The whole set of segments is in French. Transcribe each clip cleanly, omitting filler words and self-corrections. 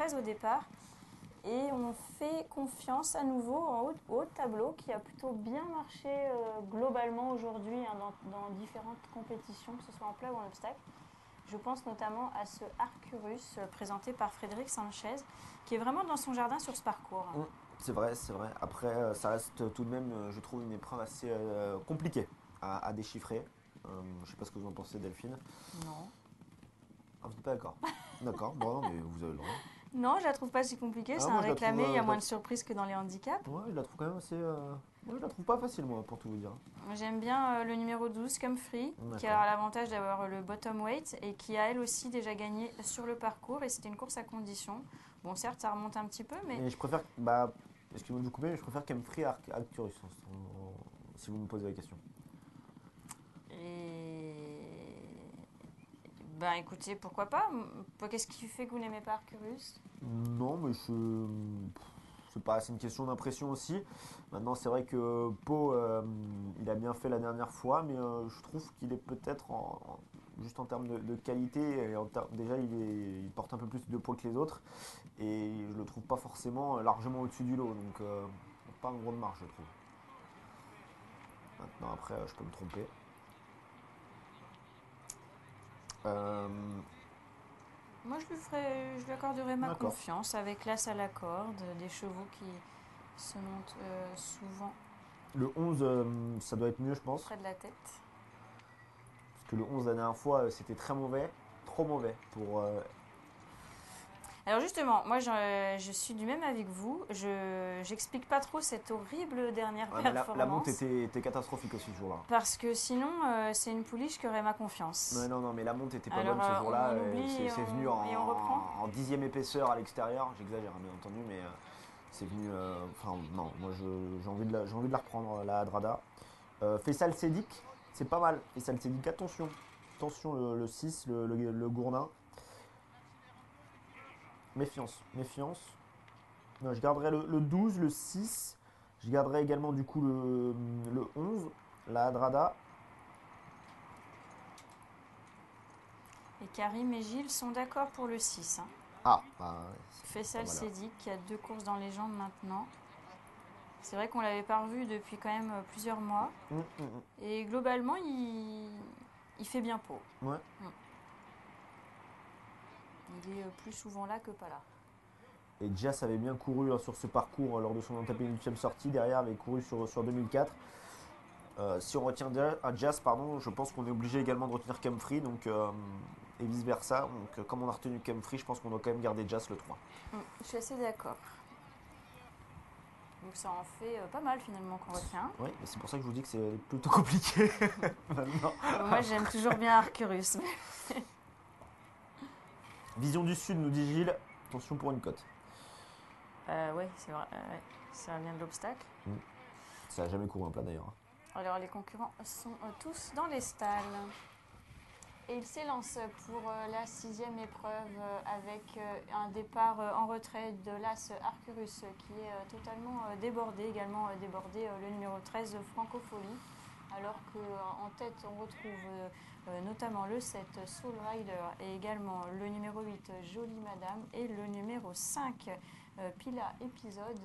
13 au départ. Et on fait confiance à nouveau au haut de tableau qui a plutôt bien marché globalement aujourd'hui dans différentes compétitions, que ce soit en plat ou en obstacle. Je pense notamment à ce Arcturus présenté par Frédéric Sanchez qui est vraiment dans son jardin sur ce parcours. C'est vrai, c'est vrai. Après, ça reste tout de même, je trouve, une épreuve assez compliquée à déchiffrer. Je ne sais pas ce que vous en pensez, Delphine. Non. Ah, vous n'êtes pas d'accord? D'accord, bon, non, mais vous avez le droit. Non, je la trouve pas si compliquée, Ah, c'est un moi, je la trouve, réclamé, il y a moins de surprises que dans les handicaps. ouais, je la trouve quand même assez. Moi, je la trouve pas facile, moi, pour tout vous dire. J'aime bien le numéro 12, Comfrey, qui D'accord. a l'avantage d'avoir le bottom weight et qui a elle aussi déjà gagné sur le parcours et c'était une course à conditions. Bon, certes, ça remonte un petit peu, mais Mais je préfère, bah, excusez-moi de vous couper, mais je préfère Kemfree à Arcturus, si vous me posez la question. Et... Ben écoutez, pourquoi pas? Qu'est-ce qui fait que vous n'aimez pas Arcturus? Non, mais c'est pas, c'est une question d'impression aussi. Maintenant, c'est vrai que Pau, il a bien fait la dernière fois, mais je trouve qu'il est peut-être juste en termes de qualité, et déjà il porte un peu plus de poids que les autres, et je le trouve pas forcément largement au-dessus du lot, donc pas un gros de marge, je trouve. Maintenant, après, je peux me tromper. Euh, Moi, je lui accorderai ma d'accord. confiance avec l'as à la corde, des chevaux qui se montent souvent Le 11, ça doit être mieux, je pense. près de la tête. Parce que le 11, la dernière fois, c'était très mauvais. Trop mauvais pour. Alors justement, moi je suis du même avec vous. J'explique pas trop cette horrible dernière Ouais, mais la monte performance. était catastrophique aussi ce jour-là. Parce que sinon, c'est une pouliche qui aurait ma confiance. Non, non, non, mais la monte était pas Alors bonne ce jour-là. on oublie C'est venu et on reprend. en dixième épaisseur à l'extérieur. J'exagère, bien entendu, mais c'est venu. Enfin, non, moi j'ai envie de la reprendre, la Hadrada. Faisal Sedik, c'est pas mal. Faisal Sedik, attention. Attention, le 6, le Gourdin. Méfiance, méfiance. Non, je garderai le 12, le 6. Je garderai également du coup le 11, la Hadrada. Et Karim et Gilles sont d'accord pour le 6. Hein. Ah, bah, ouais, c'est pas Faisal mal là. Sedik qui a 2 courses dans les jambes maintenant. C'est vrai qu'on l'avait pas revu depuis quand même plusieurs mois. Et globalement, il fait bien peau. Ouais. Il est plus souvent là que pas là. Et Jas avait bien couru sur ce parcours lors de son antépénultième sortie. Derrière, avait couru sur 2004. Si on retient Jas, pardon, je pense qu'on est obligé également de retenir Kemfree, donc, et vice versa. Donc, comme on a retenu Kemfree, je pense qu'on doit quand même garder Jas le 3. Je suis assez d'accord. Donc ça en fait pas mal finalement qu'on retient. Oui, mais c'est pour ça que je vous dis que c'est plutôt compliqué maintenant. Moi j'aime toujours bien Arcturus. Vision du Sud, nous dit Gilles. Attention pour une cote. Oui, c'est vrai. Ça vient de l'obstacle. Ça n'a jamais couru un plat d'ailleurs. Alors les concurrents sont tous dans les stalles. Et il s'élance pour la 6e épreuve avec un départ en retrait de l'As Arcturus qui est totalement débordé. Également débordé le numéro 13 Francofolie. Alors qu'en tête on retrouve notamment le 7 Soul Rider et également le numéro 8 Jolie Madame et le numéro 5 Pila Épisode.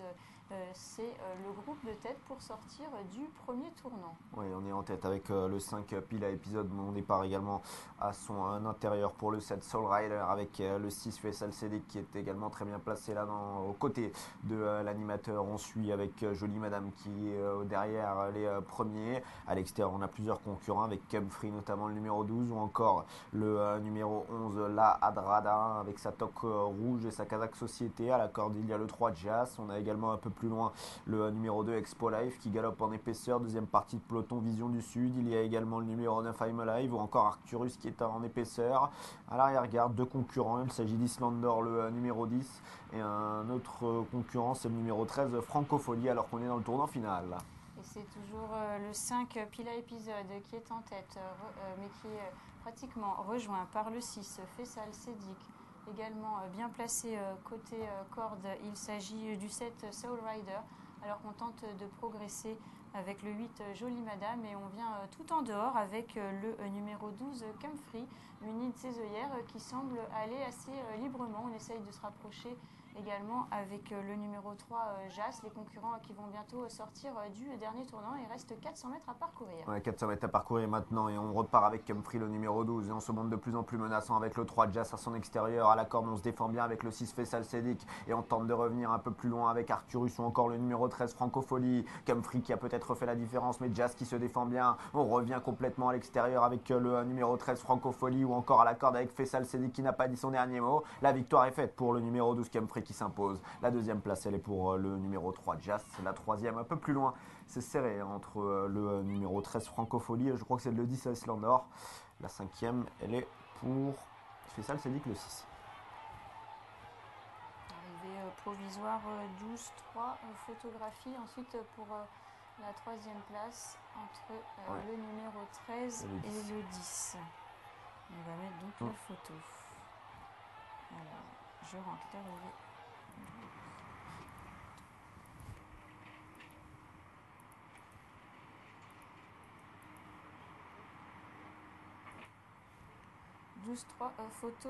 C'est le groupe de tête pour sortir du premier tournant. Oui, on est en tête avec le 5 Pila Épisode. Mon départ également à son intérieur pour le 7 Soul Rider avec le 6 Faisal Sedik qui est également très bien placé là aux côtés de l'animateur. On suit avec Jolie Madame qui est derrière les premiers. À l'extérieur, on a plusieurs concurrents avec Kemfree, notamment le numéro 12 ou encore le numéro 11 La Hadrada avec sa toque rouge et sa Kazakh Société. À la corde, il y a le 3 Jas. On a également un peu plus loin le numéro 2 Expo Life qui galope en épaisseur. Deuxième partie de peloton Vision du Sud. Il y a également le numéro 9 I'm Alive ou encore Arcturus qui est en épaisseur. À l'arrière-garde, deux concurrents. Il s'agit d'Islandor, le numéro 10 et un autre concurrent, c'est le numéro 13 Francofolie alors qu'on est dans le tournant final. Et c'est toujours le 5 Pila Épisode qui est en tête, mais qui est pratiquement rejoint par le 6 Faisal Sedik, également bien placé côté corde. Il s'agit du 7 Soul Rider, alors qu'on tente de progresser avec le 8 Jolie Madame, et on vient tout en dehors avec le numéro 12 Comfrey, muni de ses œillères qui semble aller assez librement. On essaye de se rapprocher également avec le numéro 3 Jas, les concurrents qui vont bientôt sortir du dernier tournant. Il reste 400 mètres à parcourir. Ouais, 400 mètres à parcourir maintenant et on repart avec Comfrey, le numéro 12, et on se montre de plus en plus menaçant avec le 3 Jas à son extérieur. À la corde, on se défend bien avec le 6 Faisal Sedik et on tente de revenir un peu plus loin avec Arcturus ou encore le numéro 13 Francofolie. Comfrey qui a peut-être fait la différence, mais Jas qui se défend bien. On revient complètement à l'extérieur avec le numéro 13 Francofolie ou encore à la corde avec Faisal Sedik qui n'a pas dit son dernier mot. La victoire est faite pour le numéro 12 Comfrey qui s'impose. La deuxième place, elle est pour le numéro 3 Jas. La troisième un peu plus loin. C'est serré entre le numéro 13 Francofolie et je crois que c'est le 10 Icelandor. La cinquième, elle est pour Faisal Sedik, le 6. Arrivée provisoire 12-3 photographie. Ensuite pour la troisième place entre le numéro 13 et le 10. On va mettre donc la photo. Alors, je rentre l'arrivée. « 12-3 photo